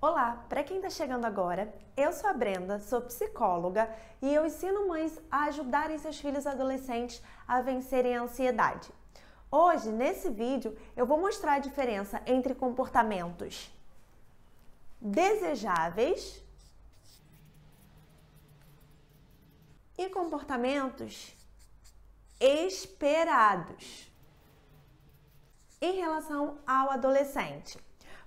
Olá, para quem está chegando agora, eu sou a Brenda, sou psicóloga e eu ensino mães a ajudarem seus filhos adolescentes a vencerem a ansiedade. Hoje, nesse vídeo, eu vou mostrar a diferença entre comportamentos desejáveis e comportamentos esperados em relação ao adolescente.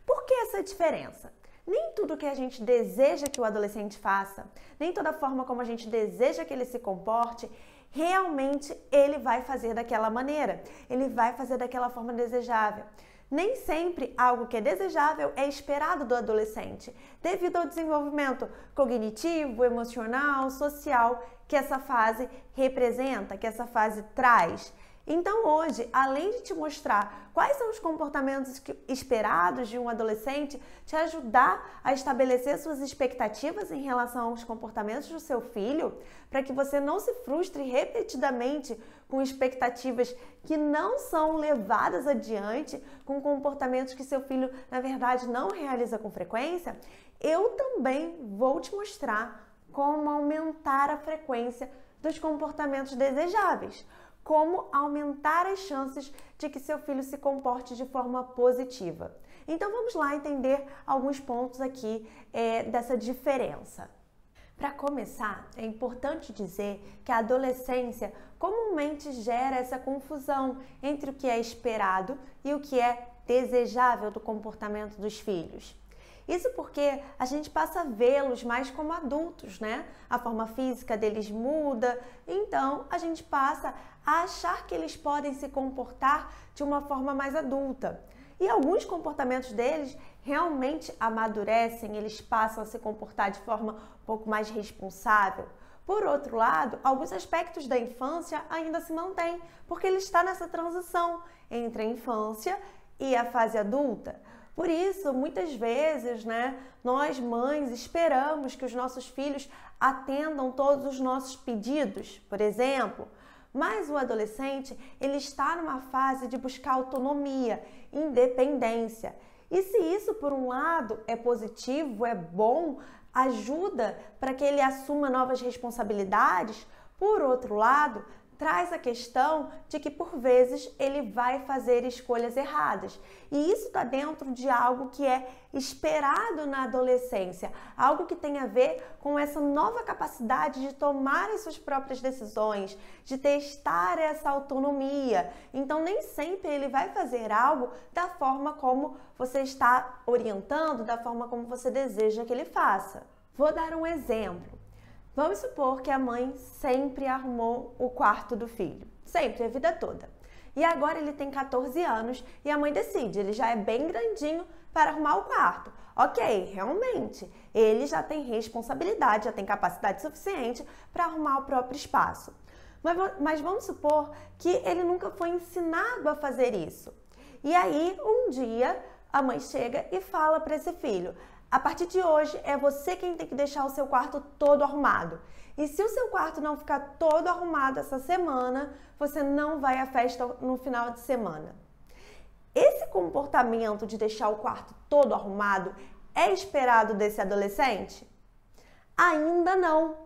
Por que essa diferença? Nem tudo que a gente deseja que o adolescente faça, nem toda forma como a gente deseja que ele se comporte, realmente ele vai fazer daquela maneira, ele vai fazer daquela forma desejável. Nem sempre algo que é desejável é esperado do adolescente, devido ao desenvolvimento cognitivo, emocional, social que essa fase representa, que essa fase traz. Então hoje, além de te mostrar quais são os comportamentos esperados de um adolescente, te ajudar a estabelecer suas expectativas em relação aos comportamentos do seu filho, para que você não se frustre repetidamente com expectativas que não são levadas adiante, com comportamentos que seu filho, na verdade, não realiza com frequência, eu também vou te mostrar como aumentar a frequência dos comportamentos desejáveis. Como aumentar as chances de que seu filho se comporte de forma positiva. Então vamos lá entender alguns pontos aqui dessa diferença. Para começar, é importante dizer que a adolescência comumente gera essa confusão entre o que é esperado e o que é desejável do comportamento dos filhos. Isso porque a gente passa a vê-los mais como adultos, né? A forma física deles muda, então a gente passa a achar que eles podem se comportar de uma forma mais adulta. E alguns comportamentos deles realmente amadurecem, eles passam a se comportar de forma um pouco mais responsável. Por outro lado, alguns aspectos da infância ainda se mantêm, porque ele está nessa transição entre a infância e a fase adulta. Por isso, muitas vezes, nós mães esperamos que os nossos filhos atendam todos os nossos pedidos, por exemplo, mas o adolescente, ele está numa fase de buscar autonomia, independência. E se isso, por um lado, é positivo, é bom, ajuda para que ele assuma novas responsabilidades, por outro lado, traz a questão de que, por vezes, ele vai fazer escolhas erradas. E isso está dentro de algo que é esperado na adolescência, algo que tem a ver com essa nova capacidade de tomar as suas próprias decisões, de testar essa autonomia. Então, nem sempre ele vai fazer algo da forma como você está orientando, da forma como você deseja que ele faça. Vou dar um exemplo. Vamos supor que a mãe sempre arrumou o quarto do filho, sempre, a vida toda. E agora ele tem 14 anos e a mãe decide, ele já é bem grandinho para arrumar o quarto. Ok, realmente, ele já tem responsabilidade, já tem capacidade suficiente para arrumar o próprio espaço. Mas vamos supor que ele nunca foi ensinado a fazer isso. E aí, um dia, a mãe chega e fala para esse filho: a partir de hoje, é você quem tem que deixar o seu quarto todo arrumado. E se o seu quarto não ficar todo arrumado essa semana, você não vai à festa no final de semana. Esse comportamento de deixar o quarto todo arrumado é esperado desse adolescente? Ainda não.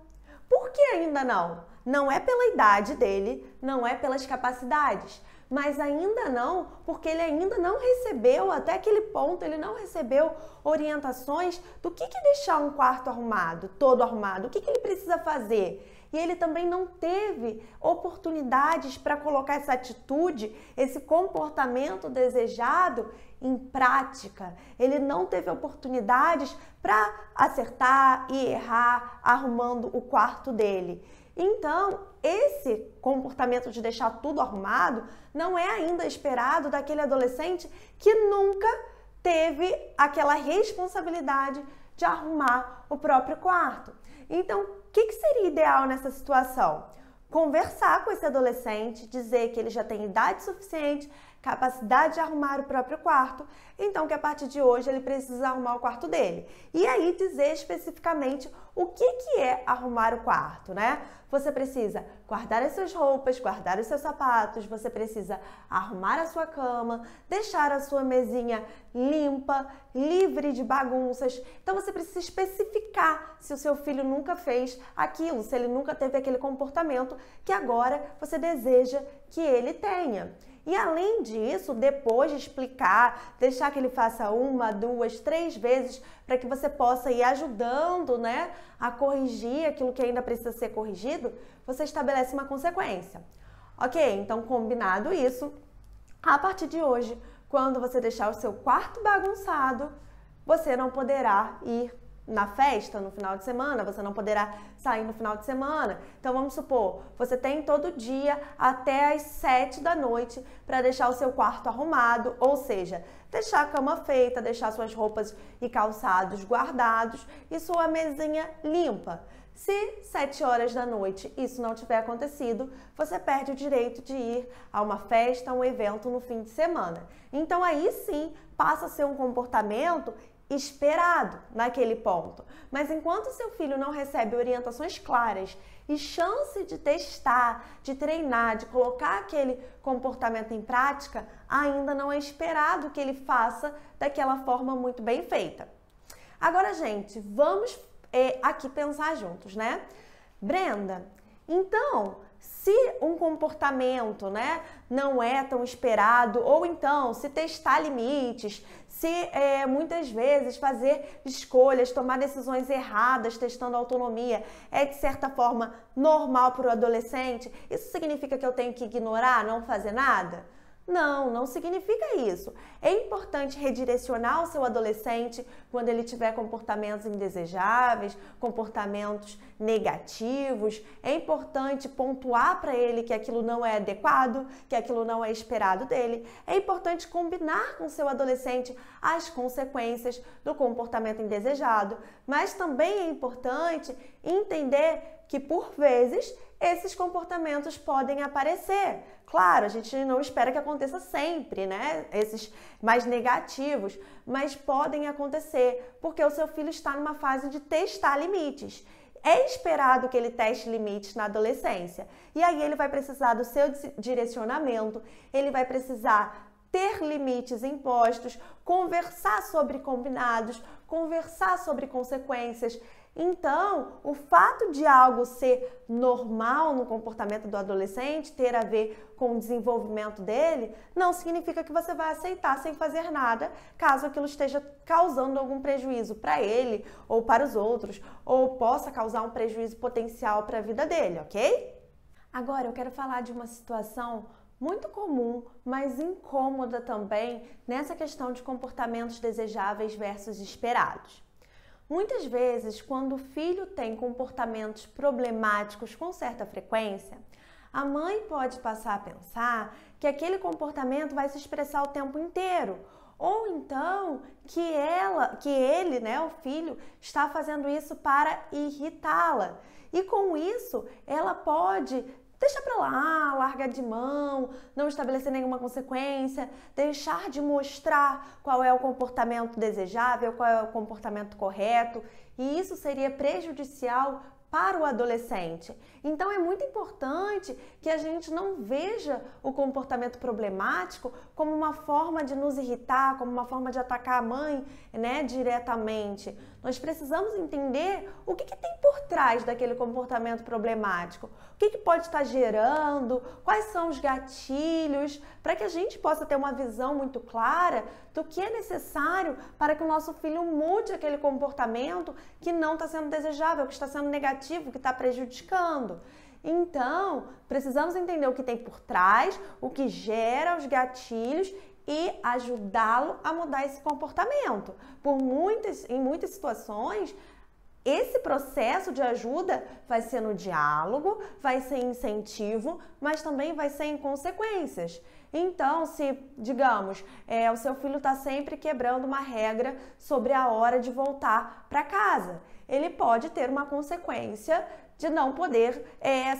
Por que ainda não? Não é pela idade dele, não é pelas capacidades, mas ainda não, porque ele ainda não recebeu, até aquele ponto, ele não recebeu orientações do que deixar um quarto arrumado, todo arrumado, o que ele precisa fazer. E ele também não teve oportunidades para colocar essa atitude, esse comportamento desejado em prática. Ele não teve oportunidades para acertar e errar arrumando o quarto dele. Então, esse comportamento de deixar tudo arrumado não é ainda esperado daquele adolescente que nunca teve aquela responsabilidade de arrumar o próprio quarto. Então, o que seria ideal nessa situação? Conversar com esse adolescente, dizer que ele já tem idade suficiente, capacidade de arrumar o próprio quarto, então que a partir de hoje ele precisa arrumar o quarto dele. E aí dizer especificamente o que é arrumar o quarto, né? Você precisa guardar as suas roupas, guardar os seus sapatos, você precisa arrumar a sua cama, deixar a sua mesinha limpa, livre de bagunças. Então você precisa especificar se o seu filho nunca fez aquilo, se ele nunca teve aquele comportamento que agora você deseja que ele tenha. E além disso, depois de explicar, deixar que ele faça 1, 2, 3 vezes para que você possa ir ajudando, né, a corrigir aquilo que ainda precisa ser corrigido, você estabelece uma consequência. Ok? Então, combinado isso, a partir de hoje, quando você deixar o seu quarto bagunçado, você não poderá ir na festa no final de semana, você não poderá sair no final de semana. Então vamos supor, você tem todo dia até às 7 da noite para deixar o seu quarto arrumado, ou seja, deixar a cama feita, deixar suas roupas e calçados guardados e sua mesinha limpa. Se 7 horas da noite isso não tiver acontecido, você perde o direito de ir a uma festa, a um evento no fim de semana. Então aí sim passa a ser um comportamento esperado naquele ponto. Mas enquanto seu filho não recebe orientações claras e chance de testar, de treinar, de colocar aquele comportamento em prática, ainda não é esperado que ele faça daquela forma muito bem feita. Agora, gente, vamos aqui pensar juntos, né? Brenda, então, se um comportamento, né, não é tão esperado, ou então se testar limites, se muitas vezes fazer escolhas, tomar decisões erradas, testando autonomia, é de certa forma normal para o adolescente, isso significa que eu tenho que ignorar, não fazer nada? Não, não significa isso. É importante redirecionar o seu adolescente quando ele tiver comportamentos indesejáveis, comportamentos negativos. É importante pontuar para ele que aquilo não é adequado, que aquilo não é esperado dele. É importante combinar com o seu adolescente as consequências do comportamento indesejado, mas também é importante entender que, por vezes, esses comportamentos podem aparecer. Claro, a gente não espera que aconteça sempre, né? Esses mais negativos, mas podem acontecer, porque o seu filho está numa fase de testar limites. É esperado que ele teste limites na adolescência. E aí ele vai precisar do seu direcionamento, ele vai precisar ter limites impostos, conversar sobre combinados, conversar sobre consequências. Então, o fato de algo ser normal no comportamento do adolescente, ter a ver com o desenvolvimento dele, não significa que você vai aceitar sem fazer nada, caso aquilo esteja causando algum prejuízo para ele ou para os outros, ou possa causar um prejuízo potencial para a vida dele, ok? Agora, eu quero falar de uma situação muito comum, mas incômoda também, nessa questão de comportamentos desejáveis versus esperados. Muitas vezes, quando o filho tem comportamentos problemáticos com certa frequência, a mãe pode passar a pensar que aquele comportamento vai se expressar o tempo inteiro, ou então que ele, né, o filho, está fazendo isso para irritá-la. E com isso, ela pode deixar pra lá, largar de mão, não estabelecer nenhuma consequência, deixar de mostrar qual é o comportamento desejável, qual é o comportamento correto, e isso seria prejudicial para o adolescente. Então é muito importante que a gente não veja o comportamento problemático como uma forma de nos irritar, como uma forma de atacar a mãe, né, diretamente. Nós precisamos entender o que tem por trás daquele comportamento problemático, o que pode estar gerando, quais são os gatilhos, para que a gente possa ter uma visão muito clara do que é necessário para que o nosso filho mude aquele comportamento que não está sendo desejável, que está sendo negativo, que está prejudicando. Então, precisamos entender o que tem por trás, o que gera os gatilhos e ajudá-lo a mudar esse comportamento. Em muitas situações, esse processo de ajuda vai ser no diálogo, vai ser em incentivo, mas também vai ser em consequências. Então, se, digamos, o seu filho está sempre quebrando uma regra sobre a hora de voltar para casa, ele pode ter uma consequência de não poder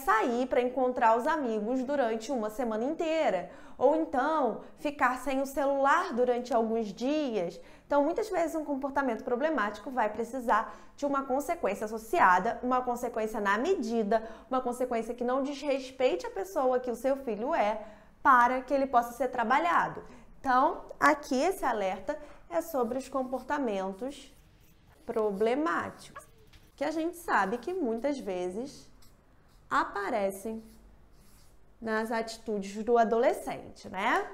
sair para encontrar os amigos durante uma semana inteira, ou então ficar sem o celular durante alguns dias. Então, muitas vezes um comportamento problemático vai precisar de uma consequência associada, uma consequência na medida, uma consequência que não desrespeite a pessoa que o seu filho é, para que ele possa ser trabalhado. Então, aqui esse alerta é sobre os comportamentos problemáticos, que a gente sabe que muitas vezes aparecem nas atitudes do adolescente, né?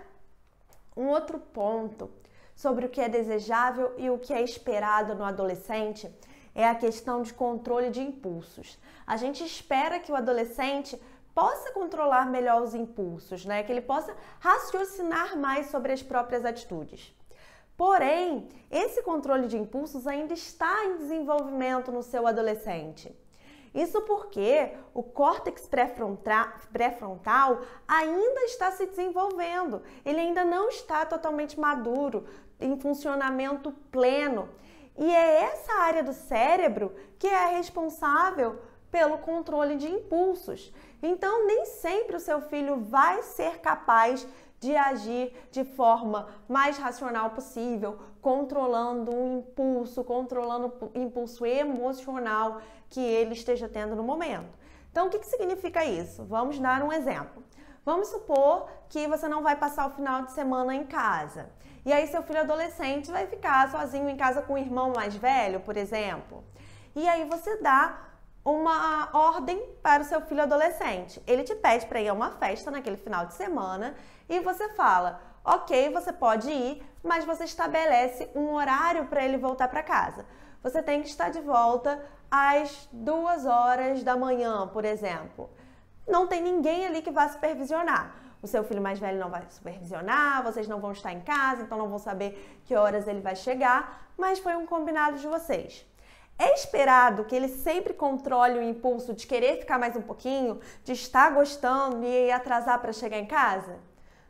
Um outro ponto sobre o que é desejável e o que é esperado no adolescente é a questão de controle de impulsos. A gente espera que o adolescente possa controlar melhor os impulsos, né? Que ele possa raciocinar mais sobre as próprias atitudes. Porém, esse controle de impulsos ainda está em desenvolvimento no seu adolescente. Isso porque o córtex pré-frontal ainda está se desenvolvendo. Ele ainda não está totalmente maduro, em funcionamento pleno. E é essa área do cérebro que é responsável pelo controle de impulsos. Então, nem sempre o seu filho vai ser capaz de agir de forma mais racional possível, controlando o impulso, controlando o impulso emocional que ele esteja tendo no momento. Então, o que significa isso? Vamos dar um exemplo. Vamos supor que você não vai passar o final de semana em casa. E aí seu filho adolescente vai ficar sozinho em casa com o irmão mais velho, por exemplo. E aí você dá uma ordem para o seu filho adolescente. Ele te pede para ir a uma festa naquele final de semana e você fala, ok, você pode ir, mas você estabelece um horário para ele voltar para casa. Você tem que estar de volta às 2 horas da manhã, por exemplo. Não tem ninguém ali que vá supervisionar. O seu filho mais velho não vai supervisionar, vocês não vão estar em casa, então não vão saber que horas ele vai chegar, mas foi um combinado de vocês. É esperado que ele sempre controle o impulso de querer ficar mais um pouquinho, de estar gostando e atrasar para chegar em casa?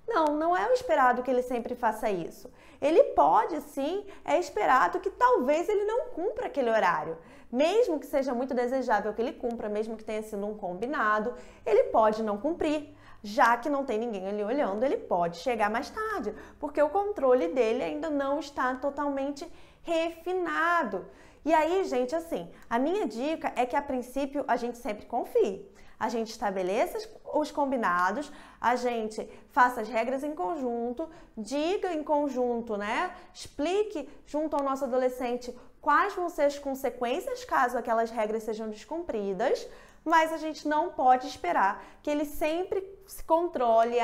Não, não é o esperado que ele sempre faça isso. Ele pode sim, é esperado que talvez ele não cumpra aquele horário. Mesmo que seja muito desejável que ele cumpra, mesmo que tenha sido um combinado, ele pode não cumprir. Já que não tem ninguém ali olhando, ele pode chegar mais tarde, porque o controle dele ainda não está totalmente refinado. E aí, gente, assim, a minha dica é que a princípio a gente sempre confie. A gente estabeleça os combinados, a gente faça as regras em conjunto, diga em conjunto, né? Explique junto ao nosso adolescente quais vão ser as consequências caso aquelas regras sejam descumpridas, mas a gente não pode esperar que ele sempre se controle,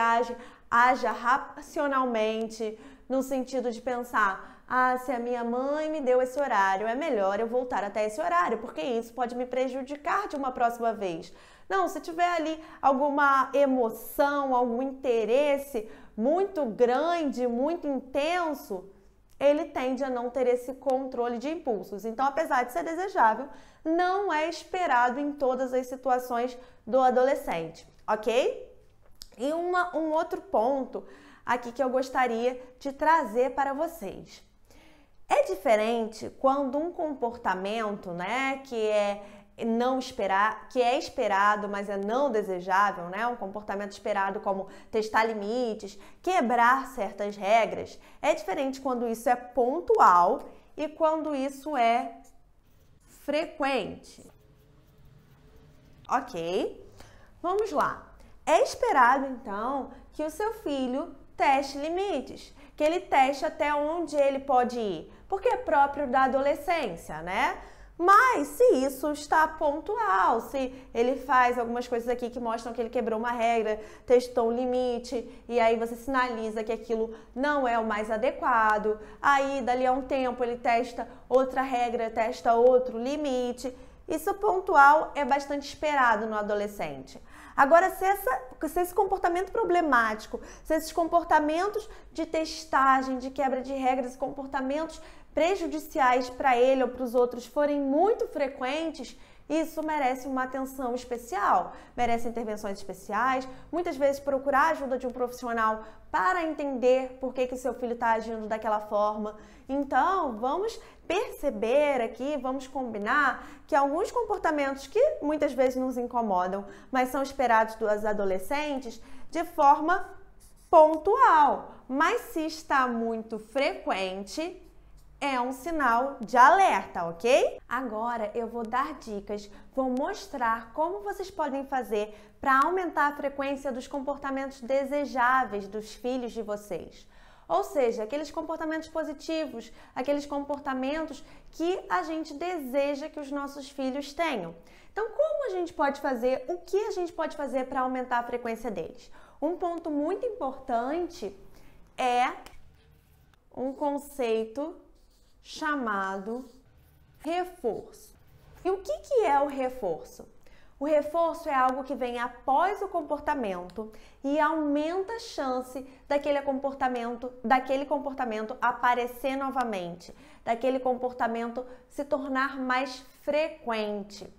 haja racionalmente, no sentido de pensar, se a minha mãe me deu esse horário, é melhor eu voltar até esse horário, porque isso pode me prejudicar de uma próxima vez. Não, se tiver ali alguma emoção, algum interesse muito grande, muito intenso, ele tende a não ter esse controle de impulsos. Então, apesar de ser desejável, não é esperado em todas as situações do adolescente, ok? E um outro ponto aqui que eu gostaria de trazer para vocês. É diferente quando um comportamento, né, que é esperado, mas é não desejável, né? Um comportamento esperado como testar limites, quebrar certas regras. É diferente quando isso é pontual e quando isso é frequente. Ok? Vamos lá. É esperado, então, que o seu filho teste limites, que ele teste até onde ele pode ir, porque é próprio da adolescência, né? Mas se isso está pontual, se ele faz algumas coisas aqui que mostram que ele quebrou uma regra, testou um limite, e aí você sinaliza que aquilo não é o mais adequado, aí dali a um tempo ele testa outra regra, testa outro limite, isso pontual é bastante esperado no adolescente. Agora, se esse comportamento problemático, se esses comportamentos de testagem, de quebra de regras, comportamentos prejudiciais para ele ou para os outros forem muito frequentes, isso merece uma atenção especial, merece intervenções especiais, muitas vezes procurar a ajuda de um profissional para entender por que o seu filho está agindo daquela forma. Então, vamos perceber aqui, vamos combinar que alguns comportamentos que muitas vezes nos incomodam, mas são esperados dos adolescentes de forma pontual. Mas se está muito frequente, é um sinal de alerta, ok? Agora eu vou dar dicas, vou mostrar como vocês podem fazer para aumentar a frequência dos comportamentos desejáveis dos filhos de vocês. Ou seja, aqueles comportamentos positivos, aqueles comportamentos que a gente deseja que os nossos filhos tenham. Então, como a gente pode fazer, o que a gente pode fazer para aumentar a frequência deles? Um ponto muito importante é um conceito chamado reforço. E o que é o reforço? O reforço é algo que vem após o comportamento e aumenta a chance daquele comportamento aparecer novamente, daquele comportamento se tornar mais frequente.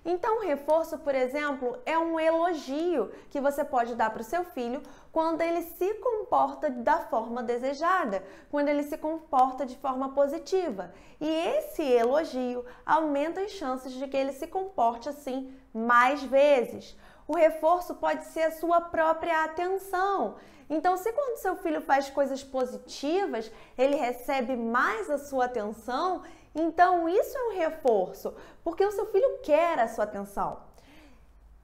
Então, o reforço, por exemplo, é um elogio que você pode dar para o seu filho quando ele se comporta da forma desejada, quando ele se comporta de forma positiva. E esse elogio aumenta as chances de que ele se comporte assim mais vezes. O reforço pode ser a sua própria atenção. Então, se quando seu filho faz coisas positivas, ele recebe mais a sua atenção, então isso é um reforço, porque o seu filho quer a sua atenção.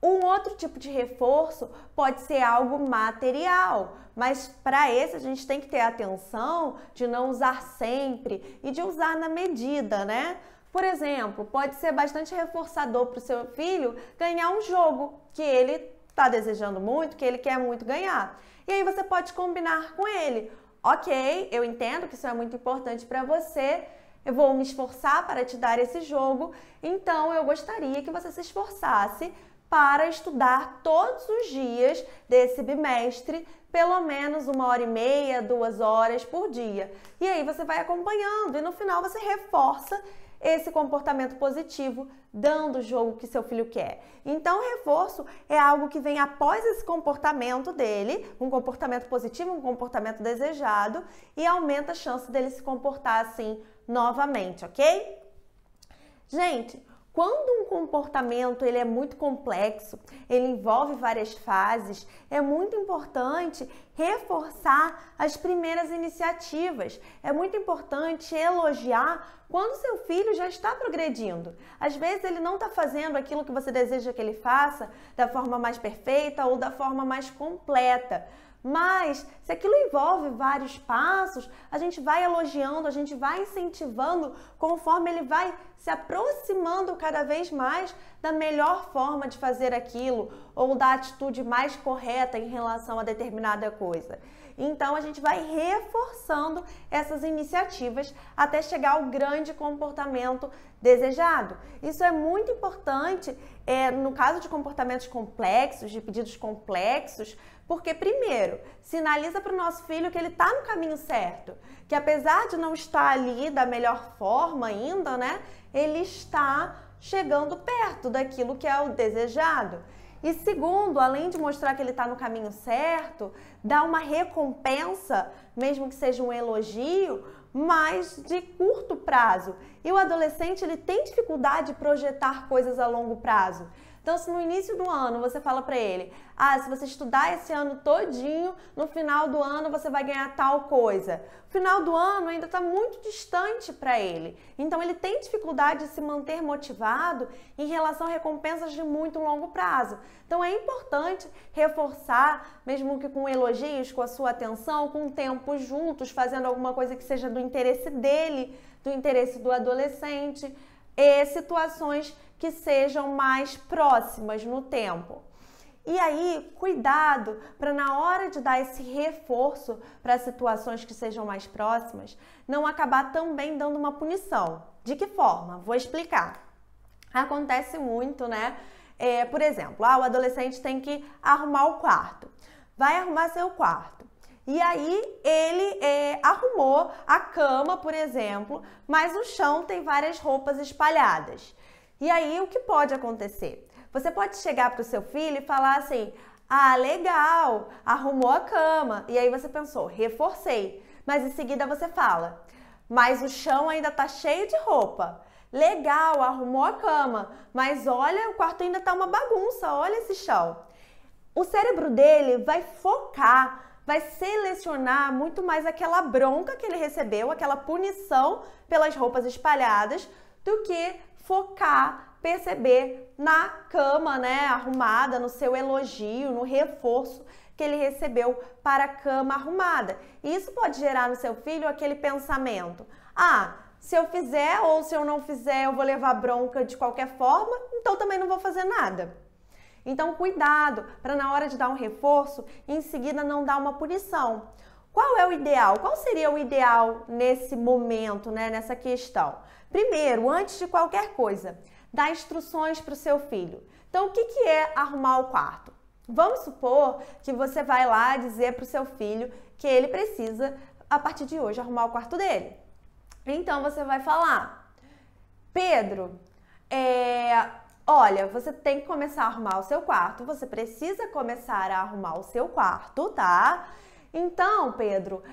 Um outro tipo de reforço pode ser algo material, mas para esse a gente tem que ter atenção de não usar sempre e de usar na medida, né? Por exemplo, pode ser bastante reforçador para o seu filho ganhar um jogo que ele está desejando muito, que ele quer muito ganhar. E aí você pode combinar com ele. Ok, eu entendo que isso é muito importante para você, eu vou me esforçar para te dar esse jogo, então eu gostaria que você se esforçasse para estudar todos os dias desse bimestre, pelo menos 1h30, 2 horas por dia. E aí você vai acompanhando e no final você reforça esse comportamento positivo, dando o jogo que seu filho quer. Então, o reforço é algo que vem após esse comportamento dele, um comportamento positivo, um comportamento desejado, e aumenta a chance dele se comportar assim novamente, ok? Gente, quando um comportamento ele é muito complexo, ele envolve várias fases, é muito importante reforçar as primeiras iniciativas. É muito importante elogiar quando seu filho já está progredindo. Às vezes ele não está fazendo aquilo que você deseja que ele faça da forma mais perfeita ou da forma mais completa. Mas, se aquilo envolve vários passos, a gente vai elogiando, a gente vai incentivando conforme ele vai se aproximando cada vez mais da melhor forma de fazer aquilo ou da atitude mais correta em relação a determinada coisa. Então, a gente vai reforçando essas iniciativas até chegar ao grande comportamento desejado. Isso é muito importante no caso de comportamentos complexos, de pedidos complexos, porque, primeiro, sinaliza para o nosso filho que ele está no caminho certo, que apesar de não estar ali da melhor forma ainda, né, ele está chegando perto daquilo que é o desejado. E segundo, além de mostrar que ele está no caminho certo, dá uma recompensa, mesmo que seja um elogio, mas de curto prazo. E o adolescente ele tem dificuldade de projetar coisas a longo prazo. Então, se no início do ano você fala para ele, se você estudar esse ano todinho, no final do ano você vai ganhar tal coisa. O final do ano ainda está muito distante para ele. Então, ele tem dificuldade de se manter motivado em relação a recompensas de muito longo prazo. Então, é importante reforçar, mesmo que com elogios, com a sua atenção, com tempo juntos, fazendo alguma coisa que seja do interesse dele, do interesse do adolescente, situações que sejam mais próximas no tempo. E aí, cuidado para na hora de dar esse reforço para situações que sejam mais próximas, não acabar também dando uma punição. De que forma? Vou explicar. Acontece muito, né? Por exemplo, o adolescente tem que arrumar o quarto. Vai arrumar seu quarto. E aí ele arrumou a cama, por exemplo, mas no chão tem várias roupas espalhadas. E aí o que pode acontecer? Você pode chegar para o seu filho e falar assim: ah, legal, arrumou a cama. E aí você pensou, reforcei. Mas em seguida você fala: mas o chão ainda está cheio de roupa. Legal, arrumou a cama, mas olha, o quarto ainda está uma bagunça, olha esse chão. O cérebro dele vai focar, vai selecionar muito mais aquela bronca que ele recebeu, aquela punição pelas roupas espalhadas, do que focar, perceber na cama, né, arrumada, no seu elogio, no reforço que ele recebeu para a cama arrumada. E isso pode gerar no seu filho aquele pensamento: ah, se eu fizer ou se eu não fizer, eu vou levar bronca de qualquer forma, então também não vou fazer nada. Então, cuidado para na hora de dar um reforço, em seguida não dar uma punição. Qual é o ideal? Qual seria o ideal nesse momento, né, nessa questão? Primeiro, antes de qualquer coisa, dar instruções para o seu filho. Então, o que é arrumar o quarto? Vamos supor que você vai lá dizer para o seu filho que ele precisa, a partir de hoje, arrumar o quarto dele. Então, você vai falar: Pedro, olha, você tem que começar a arrumar o seu quarto, você precisa começar a arrumar o seu quarto, tá? Então, Pedro,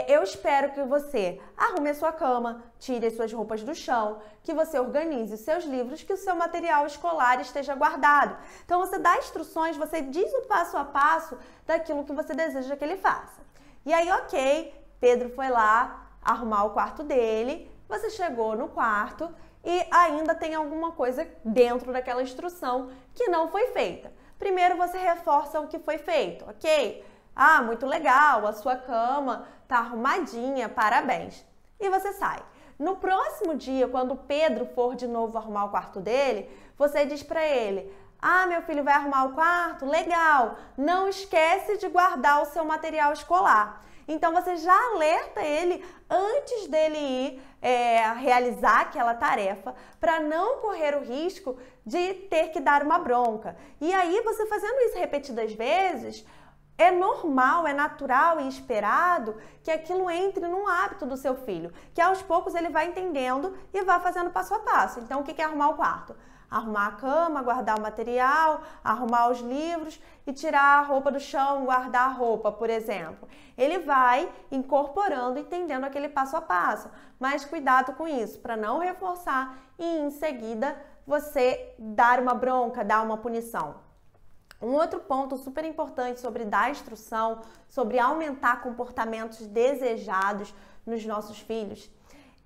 eu espero que você arrume a sua cama, tire as suas roupas do chão, que você organize os seus livros, que o seu material escolar esteja guardado. Então, você dá instruções, você diz o passo a passo daquilo que você deseja que ele faça. E aí, ok, Pedro foi lá arrumar o quarto dele, você chegou no quarto e ainda tem alguma coisa dentro daquela instrução que não foi feita. Primeiro, você reforça o que foi feito, ok? Ah, muito legal, a sua cama tá arrumadinha, parabéns. E você sai. No próximo dia, quando o Pedro for de novo arrumar o quarto dele, você diz para ele: ah, meu filho vai arrumar o quarto? Legal! Não esquece de guardar o seu material escolar. Então, você já alerta ele antes dele ir realizar aquela tarefa, para não correr o risco de ter que dar uma bronca. E aí, você fazendo isso repetidas vezes, é normal, é natural e esperado que aquilo entre num hábito do seu filho, que aos poucos ele vai entendendo e vai fazendo passo a passo. Então, o que é arrumar o quarto? Arrumar a cama, guardar o material, arrumar os livros e tirar a roupa do chão, guardar a roupa, por exemplo. Ele vai incorporando, entendendo aquele passo a passo. Mas cuidado com isso, para não reforçar e em seguida você dar uma bronca, dar uma punição. Um outro ponto super importante sobre dar instrução, sobre aumentar comportamentos desejados nos nossos filhos,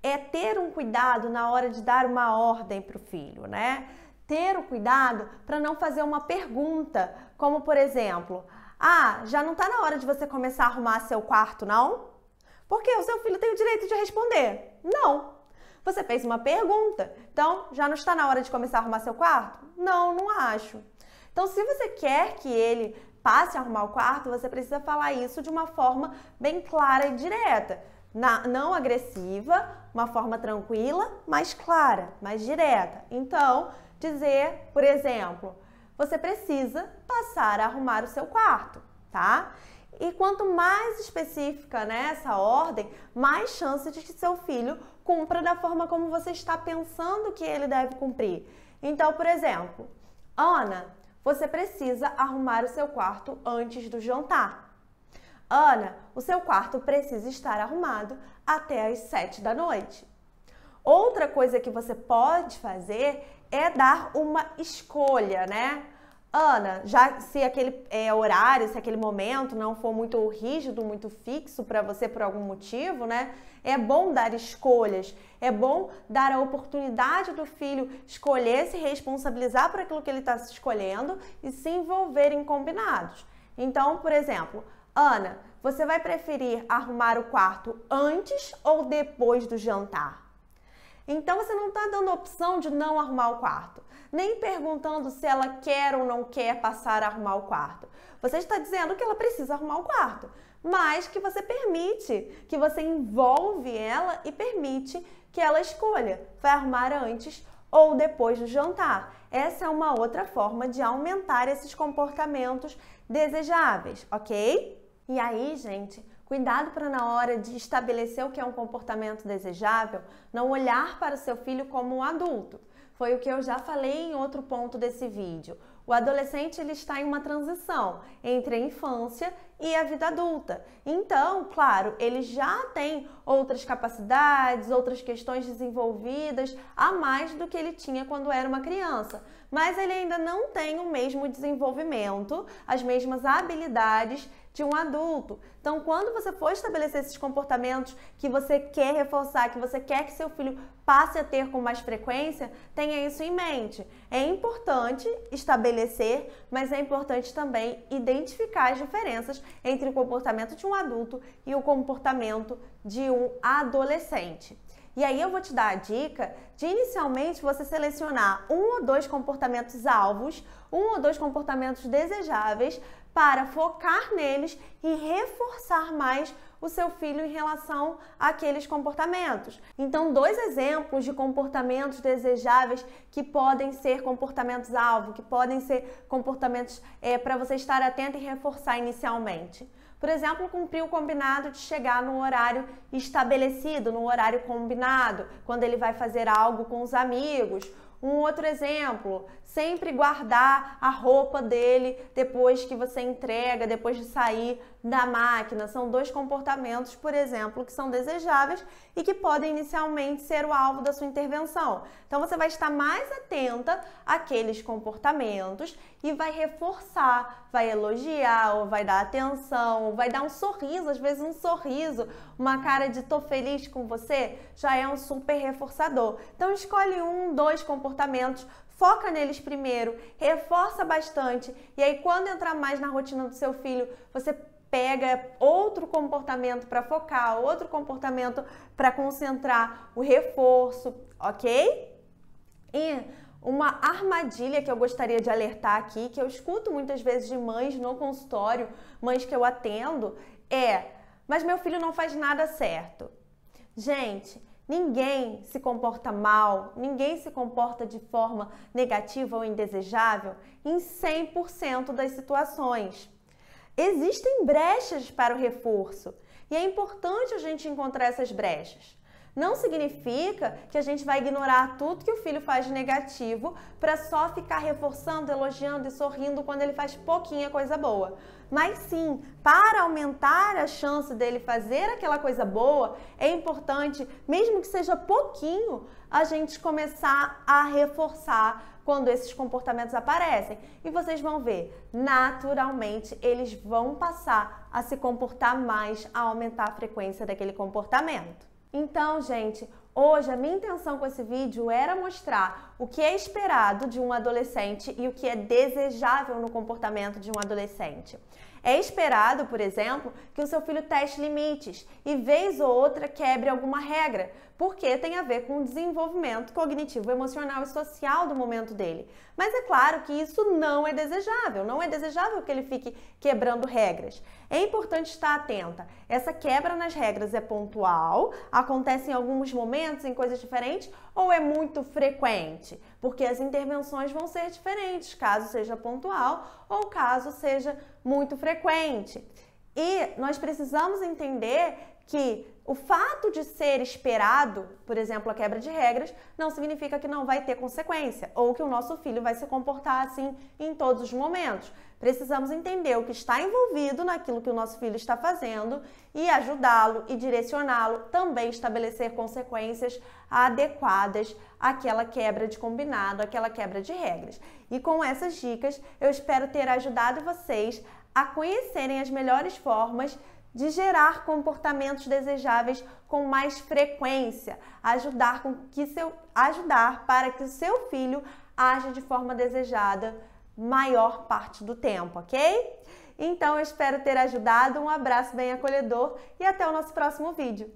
é ter um cuidado na hora de dar uma ordem para o filho, né? Ter o cuidado para não fazer uma pergunta, como por exemplo: ah, já não está na hora de você começar a arrumar seu quarto, não? Porque o seu filho tem o direito de responder: não. Você fez uma pergunta, então já não está na hora de começar a arrumar seu quarto? Não, não acho. Então, se você quer que ele passe a arrumar o quarto, você precisa falar isso de uma forma bem clara e direta. Não agressiva, uma forma tranquila, mais clara, mais direta. Então, dizer, por exemplo: você precisa passar a arrumar o seu quarto, tá? E quanto mais específica, né, essa ordem, mais chance de que seu filho cumpra da forma como você está pensando que ele deve cumprir. Então, por exemplo: Ana, você precisa arrumar o seu quarto antes do jantar. Ana, o seu quarto precisa estar arrumado até às 7 da noite. Outra coisa que você pode fazer é dar uma escolha, né? Ana, já se aquele horário, se aquele momento não for muito rígido, muito fixo para você por algum motivo, né? É bom dar escolhas, é bom dar a oportunidade do filho escolher, se responsabilizar por aquilo que ele está escolhendo e se envolver em combinados. Então, por exemplo: Ana, você vai preferir arrumar o quarto antes ou depois do jantar? Então, você não está dando a opção de não arrumar o quarto, nem perguntando se ela quer ou não quer passar a arrumar o quarto. Você está dizendo que ela precisa arrumar o quarto, mas que você permite, que você envolve ela e permite que ela escolha, vai arrumar antes ou depois do jantar. Essa é uma outra forma de aumentar esses comportamentos desejáveis, ok? E aí, gente, Cuidado para na hora de estabelecer o que é um comportamento desejável, não olhar para o seu filho como um adulto. Foi o que eu já falei em outro ponto desse vídeo. O adolescente ele está em uma transição entre a infância e a vida adulta. Então, claro, ele já tem outras capacidades, outras questões desenvolvidas a mais do que ele tinha quando era uma criança. Mas ele ainda não tem o mesmo desenvolvimento, as mesmas habilidades de um adulto. Então, quando você for estabelecer esses comportamentos que você quer reforçar, que você quer que seu filho passe a ter com mais frequência, tenha isso em mente. É importante estabelecer, mas é importante também identificar as diferenças entre o comportamento de um adulto e o comportamento de um adolescente. E aí eu vou te dar a dica de inicialmente você selecionar 1 ou 2 comportamentos alvos, 1 ou 2 comportamentos desejáveis para focar neles e reforçar mais o seu filho em relação àqueles comportamentos. Então, 2 exemplos de comportamentos desejáveis que podem ser comportamentos-alvo, que podem ser comportamentos para você estar atento e reforçar inicialmente. Por exemplo, cumprir o combinado de chegar no horário estabelecido, no horário combinado, quando ele vai fazer algo com os amigos. Um outro exemplo, sempre guardar a roupa dele depois que você entrega, depois de sair da máquina. São 2 comportamentos, por exemplo, que são desejáveis e que podem inicialmente ser o alvo da sua intervenção. Então, você vai estar mais atenta àqueles comportamentos e vai reforçar, vai elogiar, ou vai dar atenção, ou vai dar um sorriso, às vezes um sorriso, uma cara de tô feliz com você, já é um super reforçador. Então, escolhe 1, 2 comportamentos, foca neles primeiro, reforça bastante e aí quando entrar mais na rotina do seu filho, você pega outro comportamento para focar, outro comportamento para concentrar o reforço, ok? E uma armadilha que eu gostaria de alertar aqui, que eu escuto muitas vezes de mães no consultório, mães que eu atendo, mas meu filho não faz nada certo. Gente, ninguém se comporta mal, ninguém se comporta de forma negativa ou indesejável em 100% das situações. Existem brechas para o reforço e é importante a gente encontrar essas brechas. Não significa que a gente vai ignorar tudo que o filho faz de negativo para só ficar reforçando, elogiando e sorrindo quando ele faz pouquinha coisa boa. Mas sim, para aumentar a chance dele fazer aquela coisa boa, é importante, mesmo que seja pouquinho, a gente começar a reforçar quando esses comportamentos aparecem. E vocês vão ver, naturalmente, eles vão passar a se comportar mais, a aumentar a frequência daquele comportamento. Então, gente, hoje a minha intenção com esse vídeo era mostrar o que é esperado de um adolescente e o que é desejável no comportamento de um adolescente. É esperado, por exemplo, que o seu filho teste limites e vez ou outra quebre alguma regra, porque tem a ver com o desenvolvimento cognitivo, emocional e social do momento dele. Mas é claro que isso não é desejável que ele fique quebrando regras. É importante estar atenta. Essa quebra nas regras é pontual, acontece em alguns momentos, em coisas diferentes, ou é muito frequente? Porque as intervenções vão ser diferentes, caso seja pontual ou caso seja muito frequente. E nós precisamos entender que o fato de ser esperado, por exemplo, a quebra de regras, não significa que não vai ter consequência ou que o nosso filho vai se comportar assim em todos os momentos. Precisamos entender o que está envolvido naquilo que o nosso filho está fazendo e ajudá-lo e direcioná-lo, também estabelecer consequências adequadas àquela quebra de combinado, àquela quebra de regras. E com essas dicas, eu espero ter ajudado vocês a conhecerem as melhores formas de gerar comportamentos desejáveis com mais frequência, ajudar para que o seu filho aja de forma desejada maior parte do tempo, ok? Então eu espero ter ajudado, um abraço bem acolhedor e até o nosso próximo vídeo.